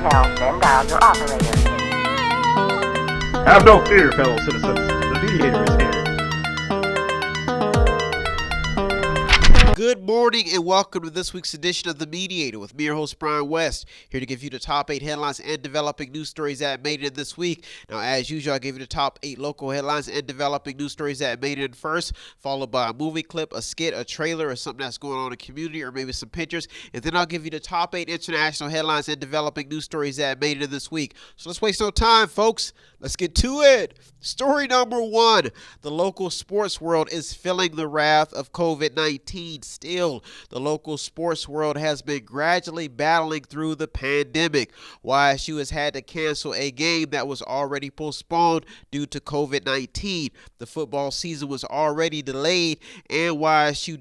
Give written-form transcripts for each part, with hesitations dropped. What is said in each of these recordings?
details, then dial your operator. Have no fear, fellow citizens. The Mediator is here. Good morning and welcome to this week's edition of The Mediator with me, your host, Brian West, here to give you the top 8 headlines and developing news stories that made it this week. Now, as usual, I give you the top 8 local headlines and developing news stories that made it first, followed by a movie clip, a skit, a trailer, or something that's going on in the community, or maybe some pictures. And then I'll give you the top 8 international headlines and developing news stories that made it this week. So let's waste no time, folks. Let's get to it. Story number 1. The local sports world is feeling the wrath of COVID-19 still. The local sports world has been gradually battling through the pandemic. YSU has had to cancel a game that was already postponed due to COVID-19. The football season was already delayed, and YSU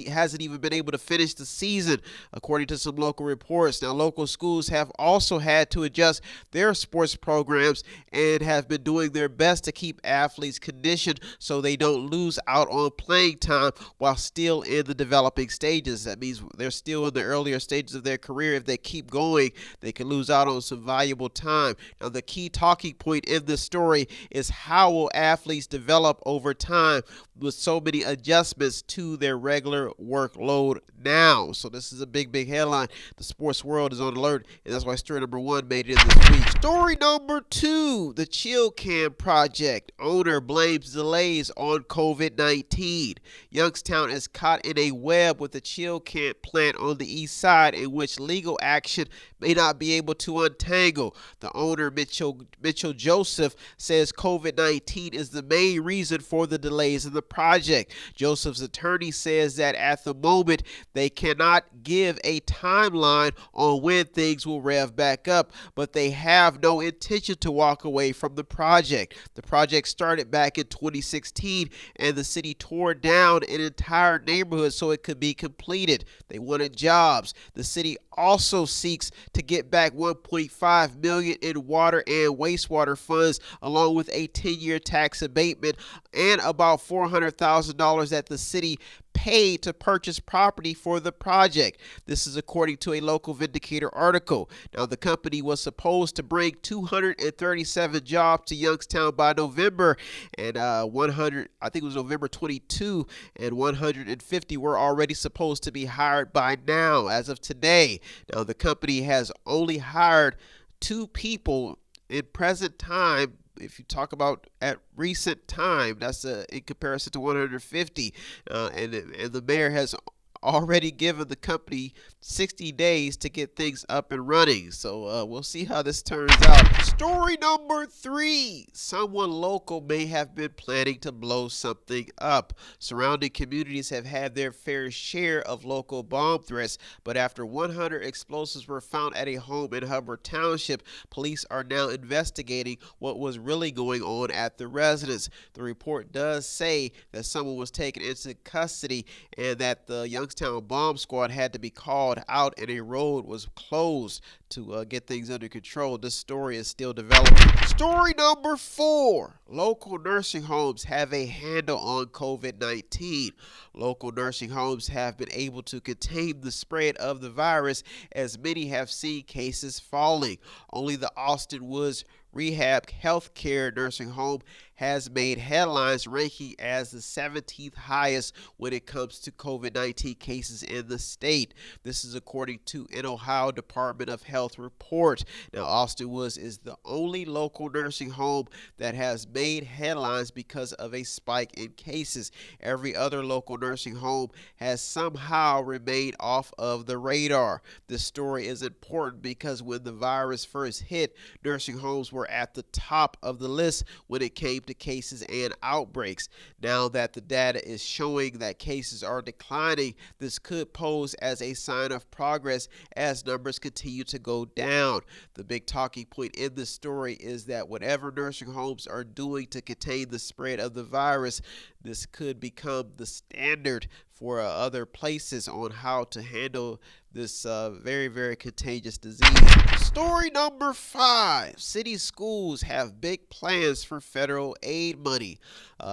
hasn't even been able to finish the season, according to some local reports. Now, local schools have also had to adjust their sports programs and have been doing their best to keep athletes conditioned so they don't lose out on playing time while still in the developing stages. That means they're still in the earlier stages of their career. If they keep going, they can lose out on some valuable time. Now, the key talking point in this story is how will athletes develop over time with so many adjustments to their regular workload now. So this is a big headline. The sports world is on alert, and that's why story number 1 made it this week. Story number 2, the Chill Cam project. Owner blames delays on COVID-19. Youngstown is caught in a web with the Chill Cam plant on the east side in which legal action may not be able to untangle. The owner, Mitchell Joseph, says COVID-19 is the main reason for the delays in the project. Joseph's attorney says that at the moment they cannot give a timeline on when things will rev back up, but they have no intention to walk away from the project. The project started back in 2016, and the city tore down an entire neighborhood so it could be completed. They wanted jobs. The city also seeks to get back $1.5 million in water and wastewater funds, along with a 10-year tax abatement and about $400,000 that the city paid to purchase property for the project. This is according to a local Mediator article. Now, the company was supposed to bring 237 jobs to Youngstown by November, and I think it was November 22, and 150 were already supposed to be hired by now, as of today. Now, the company has only hired 2 people in present time. If you talk about at recent time, that's in comparison to 150, and the mayor has already given the company 60 days to get things up and running. So we'll see how this turns out. Story number 3. Someone local may have been planning to blow something up. Surrounding communities have had their fair share of local bomb threats, but after 100 explosives were found at a home in Hubbard Township, police are now investigating what was really going on at the residence. The report does say that someone was taken into custody and that the Youngstown bomb squad had to be called out and a road was closed to get things under control. This story is still developing. Story number 4. Local nursing homes have a handle on COVID-19. Local nursing homes have been able to contain the spread of the virus, as many have seen cases falling. Only the Austin Woods Rehab Healthcare Nursing Home has made headlines, ranking as the 17th highest when it comes to COVID-19 cases in the state. This is according to an Ohio Department of Health report. Now, Austin Woods is the only local nursing home that has made headlines because of a spike in cases. Every other local nursing home has somehow remained off of the radar. This story is important because when the virus first hit, nursing homes were at the top of the list when it came to cases and outbreaks. Now that the data is showing that cases are declining, this could pose as a sign of progress as numbers continue to go down. The big talking point in this story is that whatever nursing homes are doing to contain the spread of the virus, this could become the standard for other places on how to handle this very, very contagious disease. Story number 5. City schools have big plans for federal aid money.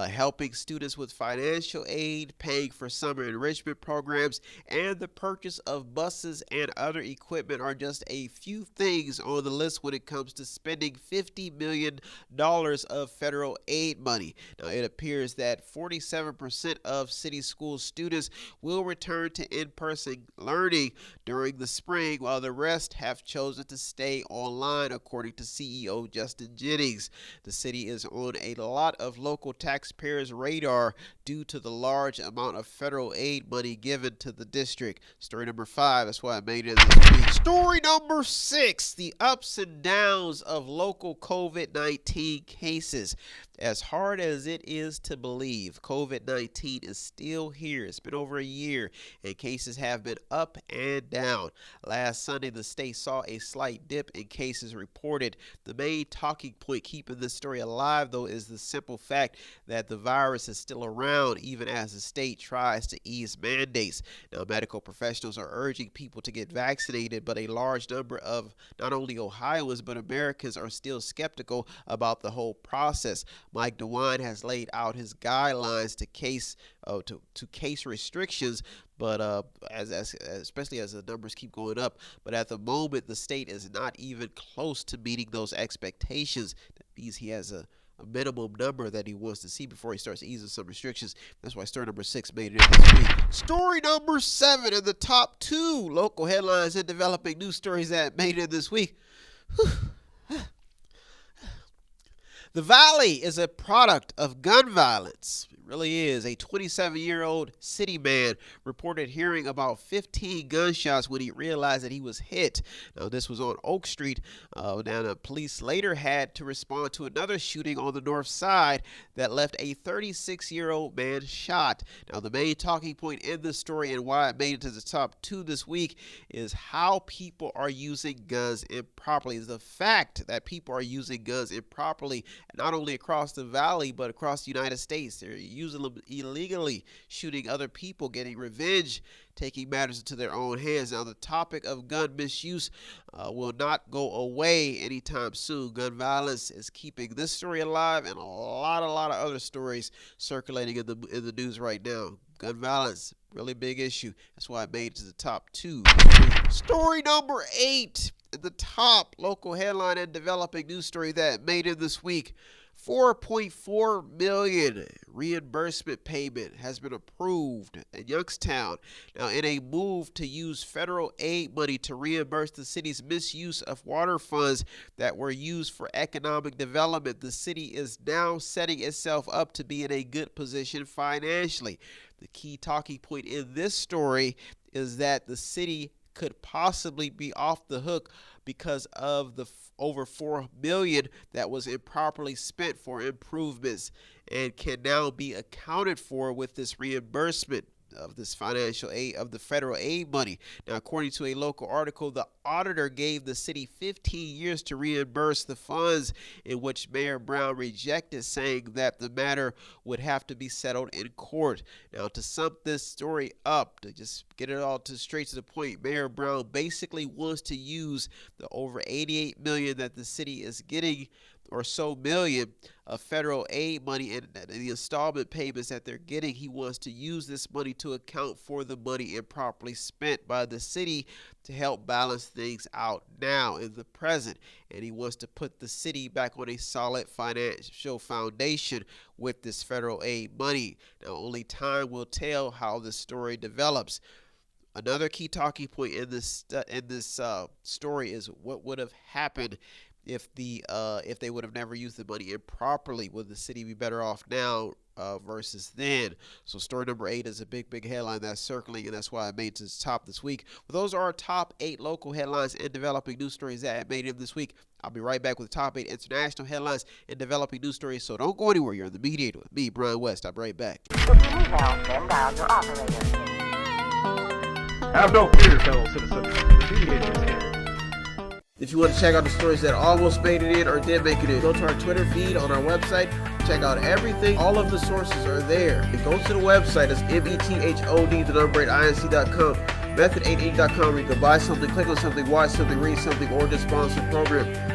Helping students with financial aid, paying for summer enrichment programs, and the purchase of buses and other equipment are just a few things on the list when it comes to spending $50 million of federal aid money. Now, it appears that 47% of city school students will return to in-person learning during the spring, while the rest have chosen to stay online, according to CEO Justin Jennings. The city is on a lot of local taxpayers' radar due to the large amount of federal aid money given to the district. Story number 5, that's why I made it this week. Story number 6, the ups and downs of local COVID-19 cases. As hard as it is to believe, COVID-19 is still here. It's been over a year, and cases have been up and down. Last Sunday, the state saw a slight dip in cases reported. The main talking point keeping this story alive, though, is the simple fact that the virus is still around, even as the state tries to ease mandates. Now, medical professionals are urging people to get vaccinated, but a large number of not only Ohioans, but Americans are still skeptical about the whole process. Mike DeWine has laid out his guidelines to case restrictions, but especially as the numbers keep going up. But at the moment, the state is not even close to meeting those expectations. That means he has a minimum number that he wants to see before he starts easing some restrictions. That's why story number 6 made it in this week. Story number 7 in the top 2 local headlines and developing news stories that made it this week. The Valley is a product of gun violence. It really is. A 27-year-old city man reported hearing about 15 gunshots when he realized that he was hit. Now, this was on Oak Street. Police later had to respond to another shooting on the north side that left a 36-year-old man shot. Now, the main talking point in this story and why it made it to the top 2 this week is how people are using guns improperly. It's the fact that people are using guns improperly, not only across the Valley, but across the United States. They're using them illegally, shooting other people, getting revenge, taking matters into their own hands. Now, the topic of gun misuse will not go away anytime soon. Gun violence is keeping this story alive and a lot of other stories circulating in the news right now. Gun violence, really big issue. That's why I made it to the top 2. Story number 8. The top local headline and developing news story that made it this week. $4.4 million reimbursement payment has been approved in Youngstown. Now, in a move to use federal aid money to reimburse the city's misuse of water funds that were used for economic development, the city is now setting itself up to be in a good position financially. The key talking point in this story is that the city could possibly be off the hook because of the over $4 million that was improperly spent for improvements and can now be accounted for with this reimbursement of this financial aid, of the federal aid money. Now, according to a local article, the auditor gave the city 15 years to reimburse the funds, in which Mayor Brown rejected, saying that the matter would have to be settled in court. Now, to sum this story up, to just get it all straight to the point, Mayor Brown basically wants to use the over $88 million that the city is getting or so million of federal aid money and the installment payments that they're getting. He wants to use this money to account for the money improperly spent by the city to help balance things out now in the present. And he wants to put the city back on a solid financial foundation with this federal aid money. Now, only time will tell how this story develops. Another key talking point in this story is what would have happened if they would have never used the money improperly. Would the city be better off now versus then? So story number 8 is a big headline that's circling, and that's why I made it to the top this week. Well, those are our top 8 local headlines and developing news stories that made it this week. I'll be right back with the top 8 international headlines and developing news stories, so don't go anywhere. You're on The Mediator with me, Brian West. I'll be right back. If you need help, then dial your operator. Have no fear, fellow citizens. The Mediator is here. If you want to check out the stories that almost made it in or did make it in, go to our Twitter feed on our website. Check out everything. All of the sources are there. And go to the website. It's method8inc.com, method8inc.com, where you can buy something, click on something, watch something, read something, or just sponsor a program.